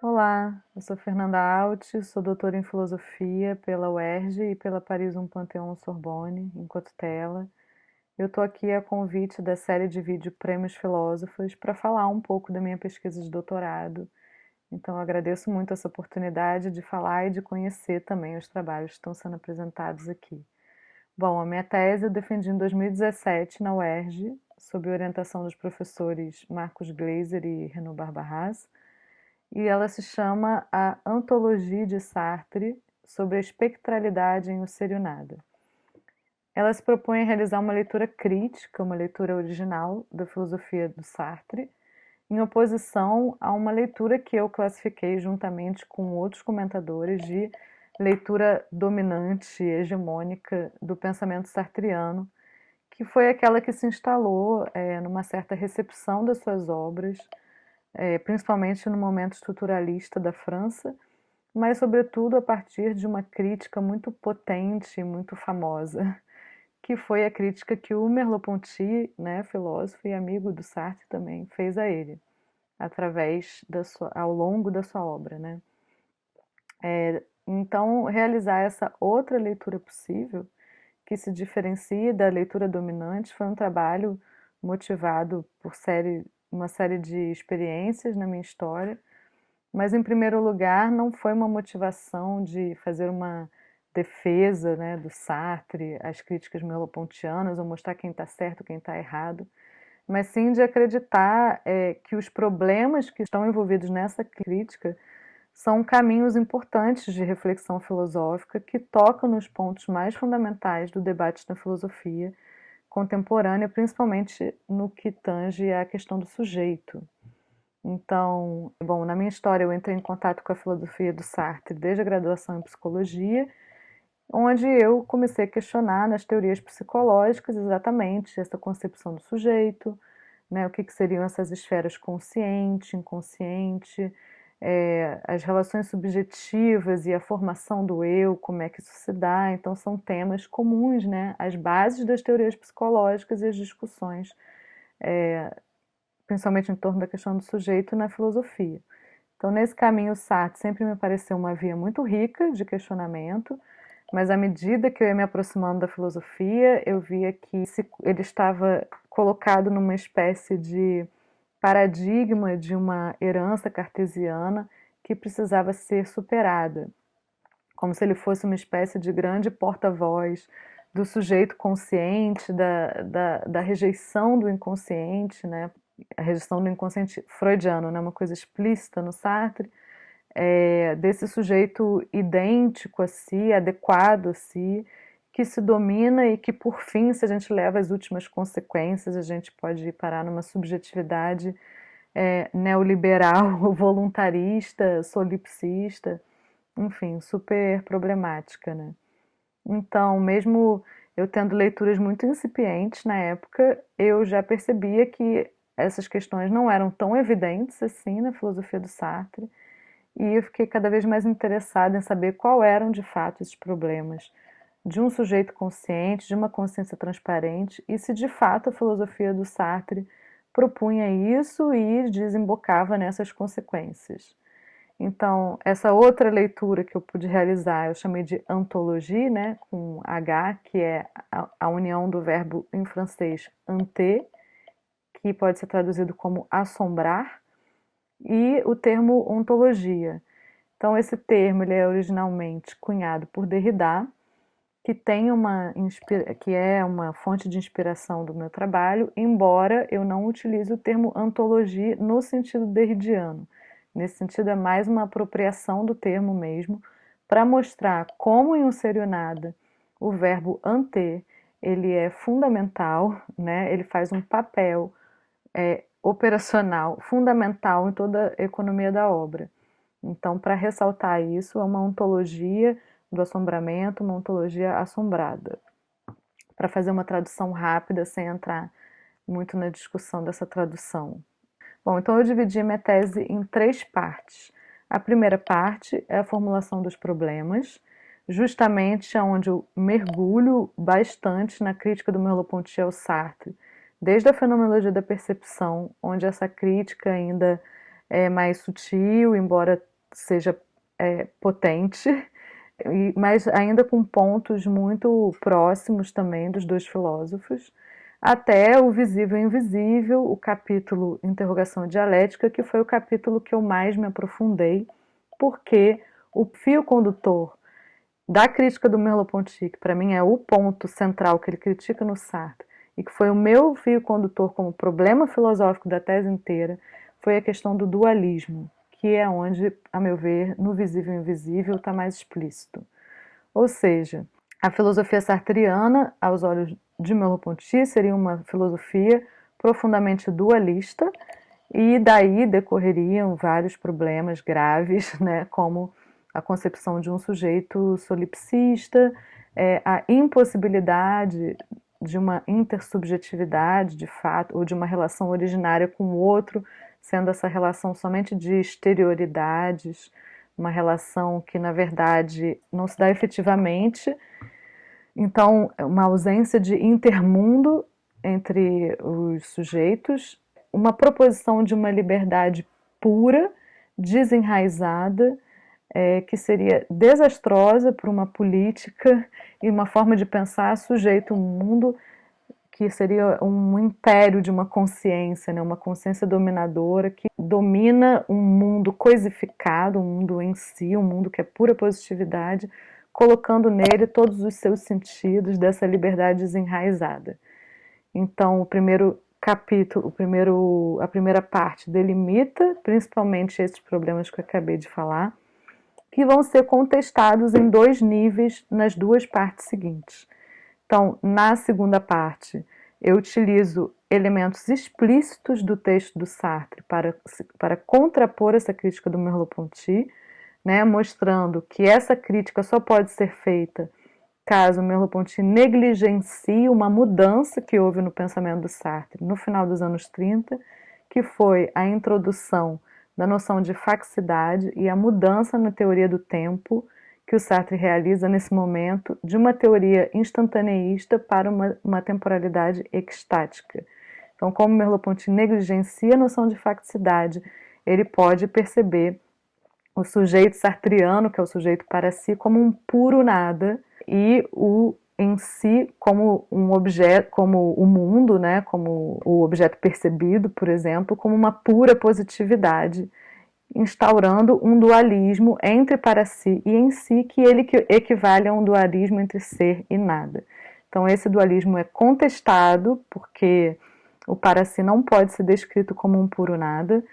Olá, eu sou Fernanda Alt, sou doutora em filosofia pela UERJ e pela Paris Um Panthéon Sorbonne, em Cotutela. Eu estou aqui a convite da série de vídeo Prêmios Filósofos para falar um pouco da minha pesquisa de doutorado. Então, eu agradeço muito essa oportunidade de falar e de conhecer também os trabalhos que estão sendo apresentados aqui. Bom, a minha tese eu defendi em 2017 na UERJ, sob orientação dos professores Marcos Gleiser e Renaud Barbarraz, e ela se chama A Antologia de Sartre sobre a espectralidade em O Ser e o Nada. Ela se propõe a realizar uma leitura crítica, uma leitura original da filosofia do Sartre, em oposição a uma leitura que eu classifiquei juntamente com outros comentadores de leitura dominante, hegemônica do pensamento sartriano, que foi aquela que se instalou numa certa recepção das suas obras, principalmente no momento estruturalista da França, mas sobretudo a partir de uma crítica muito potente e muito famosa, que foi a crítica que o Merleau-Ponty, né, filósofo e amigo do Sartre também, fez a ele, ao longo da sua obra, né? Então, realizar essa outra leitura possível, que se diferencia da leitura dominante, foi um trabalho motivado por uma série de experiências na minha história, mas, em primeiro lugar, não foi uma motivação de fazer uma defesa, né, do Sartre, as críticas merleau-pontianas, ou mostrar quem está certo, quem está errado, mas sim de acreditar que os problemas que estão envolvidos nessa crítica são caminhos importantes de reflexão filosófica que tocam nos pontos mais fundamentais do debate da filosofia contemporânea, principalmente no que tange à questão do sujeito. Então, bom, na minha história eu entrei em contato com a filosofia do Sartre desde a graduação em psicologia, onde eu comecei a questionar nas teorias psicológicas exatamente essa concepção do sujeito, né, o que seriam essas esferas consciente, inconsciente, as relações subjetivas e a formação do eu, como é que isso se dá. Então são temas comuns, né, às bases das teorias psicológicas e as discussões, principalmente em torno da questão do sujeito na filosofia. Então, nesse caminho, o Sartre sempre me pareceu uma via muito rica de questionamento, mas à medida que eu ia me aproximando da filosofia, eu via que ele estava colocado numa espécie de paradigma de uma herança cartesiana que precisava ser superada, como se ele fosse uma espécie de grande porta-voz do sujeito consciente, da rejeição do inconsciente, né? A rejeição do inconsciente freudiano, né? Uma coisa explícita no Sartre, desse sujeito idêntico a si, adequado a si, que se domina e que, por fim, se a gente leva as últimas consequências, a gente pode parar numa subjetividade neoliberal, voluntarista, solipsista, enfim, super problemática, né? Então, mesmo eu tendo leituras muito incipientes na época, eu já percebia que essas questões não eram tão evidentes assim na filosofia do Sartre, e eu fiquei cada vez mais interessada em saber qual eram de fato esses problemas de um sujeito consciente, de uma consciência transparente, e se de fato a filosofia do Sartre propunha isso e desembocava nessas consequências. Então, essa outra leitura que eu pude realizar, eu chamei de antologie, né, com H, que é a união do verbo em francês ante, que pode ser traduzido como assombrar, e o termo ontologia. Então, esse termo ele é originalmente cunhado por Derrida, que é uma fonte de inspiração do meu trabalho, embora eu não utilize o termo antologia no sentido derridiano. Nesse sentido, é mais uma apropriação do termo mesmo, para mostrar como em Um Ser e o Nada o verbo ante ele é fundamental, né? Ele faz um papel operacional fundamental em toda a economia da obra. Então, para ressaltar isso, é uma ontologia do assombramento, uma ontologia assombrada. Para fazer uma tradução rápida, sem entrar muito na discussão dessa tradução. Bom, então eu dividi minha tese em três partes. A primeira parte é a formulação dos problemas, justamente onde eu mergulho bastante na crítica do Merleau-Ponty ao Sartre, desde a fenomenologia da percepção, onde essa crítica ainda é mais sutil, embora seja potente, mas ainda com pontos muito próximos também dos dois filósofos, até o Visível e Invisível, o capítulo Interrogação Dialética, que foi o capítulo que eu mais me aprofundei, porque o fio condutor da crítica do Merleau-Ponty, que para mim é o ponto central que ele critica no Sartre, e que foi o meu fio condutor como problema filosófico da tese inteira, foi a questão do dualismo, que é onde, a meu ver, no Visível e Invisível está mais explícito. Ou seja, a filosofia sartriana, aos olhos de Merleau-Ponty, seria uma filosofia profundamente dualista, e daí decorreriam vários problemas graves, né, como a concepção de um sujeito solipsista, a impossibilidade de uma intersubjetividade, de fato, ou de uma relação originária com o outro, sendo essa relação somente de exterioridades, uma relação que, na verdade, não se dá efetivamente. Então, uma ausência de intermundo entre os sujeitos, uma proposição de uma liberdade pura, desenraizada, que seria desastrosa para uma política e uma forma de pensar sujeito ao mundo, que seria um império de uma consciência, né? Uma consciência dominadora que domina um mundo coisificado, um mundo em si, um mundo que é pura positividade, colocando nele todos os seus sentidos dessa liberdade desenraizada. Então, o primeiro capítulo, a primeira parte delimita principalmente esses problemas que eu acabei de falar, que vão ser contestados em dois níveis nas duas partes seguintes. Então, na segunda parte, eu utilizo elementos explícitos do texto do Sartre para contrapor essa crítica do Merleau-Ponty, né, mostrando que essa crítica só pode ser feita caso Merleau-Ponty negligencie uma mudança que houve no pensamento do Sartre no final dos anos 30, que foi a introdução da noção de faxicidade e a mudança na teoria do tempo que o Sartre realiza nesse momento de uma teoria instantaneísta para uma temporalidade extática. Então, como Merleau-Ponty negligencia a noção de facticidade, ele pode perceber o sujeito sartriano, que é o sujeito para si, como um puro nada, e o em si como um objeto, como o mundo, né, como o objeto percebido, por exemplo, como uma pura positividade, instaurando um dualismo entre para si e em si, que ele equivale a um dualismo entre ser e nada. Então esse dualismo é contestado, porque o para si não pode ser descrito como um puro nada,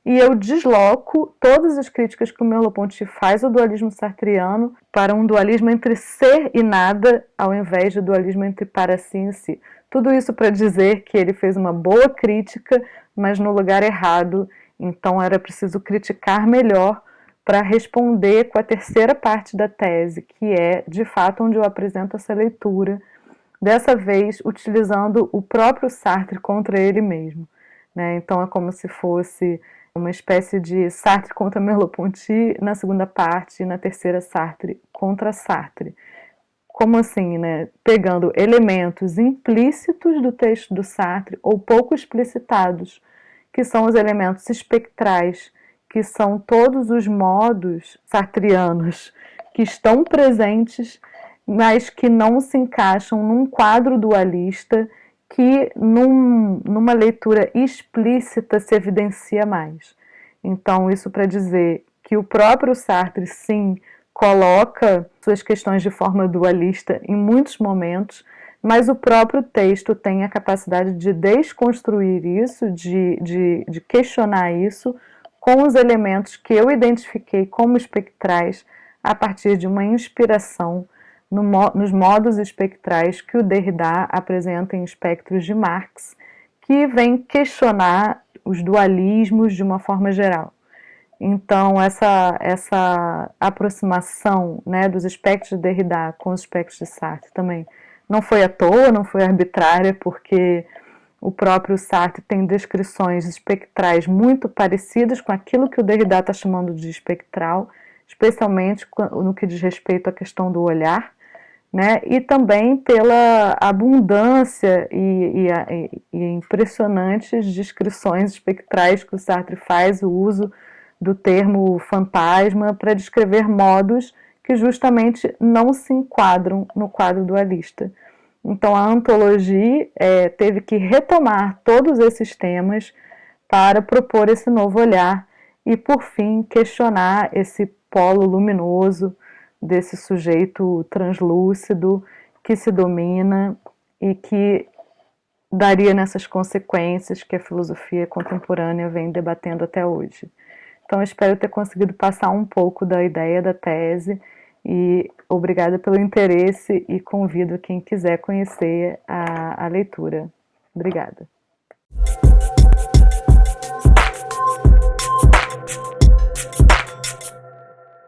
e eu desloco todas as críticas que o Merleau-Ponty faz ao dualismo sartriano para um dualismo entre ser e nada, ao invés de dualismo entre para si e em si. Tudo isso para dizer que ele fez uma boa crítica, mas no lugar errado. Então era preciso criticar melhor para responder com a terceira parte da tese, que é, de fato, onde eu apresento essa leitura, dessa vez utilizando o próprio Sartre contra ele mesmo, né? Então é como se fosse uma espécie de Sartre contra Merleau-Ponty na segunda parte e na terceira Sartre contra Sartre. Como assim, né? Pegando elementos implícitos do texto do Sartre ou pouco explicitados, que são os elementos espectrais, que são todos os modos sartrianos que estão presentes, mas que não se encaixam num quadro dualista que numa leitura explícita se evidencia mais. Então, isso para dizer que o próprio Sartre, sim, coloca suas questões de forma dualista em muitos momentos, mas o próprio texto tem a capacidade de desconstruir isso, de questionar isso, com os elementos que eu identifiquei como espectrais a partir de uma inspiração nos modos espectrais que o Derrida apresenta em Espectros de Marx, que vem questionar os dualismos de uma forma geral. Então, essa aproximação, né, dos espectros de Derrida com os espectros de Sartre também não foi à toa, não foi arbitrária, porque o próprio Sartre tem descrições espectrais muito parecidas com aquilo que o Derrida está chamando de espectral, especialmente no que diz respeito à questão do olhar, né? E também pela abundância e impressionantes descrições espectrais que o Sartre faz, o uso do termo fantasma para descrever modos que justamente não se enquadram no quadro dualista. Então a antologia teve que retomar todos esses temas para propor esse novo olhar e, por fim, questionar esse polo luminoso desse sujeito translúcido que se domina e que daria nessas consequências que a filosofia contemporânea vem debatendo até hoje. Então, espero ter conseguido passar um pouco da ideia da tese e obrigada pelo interesse e convido quem quiser conhecer a leitura. Obrigada.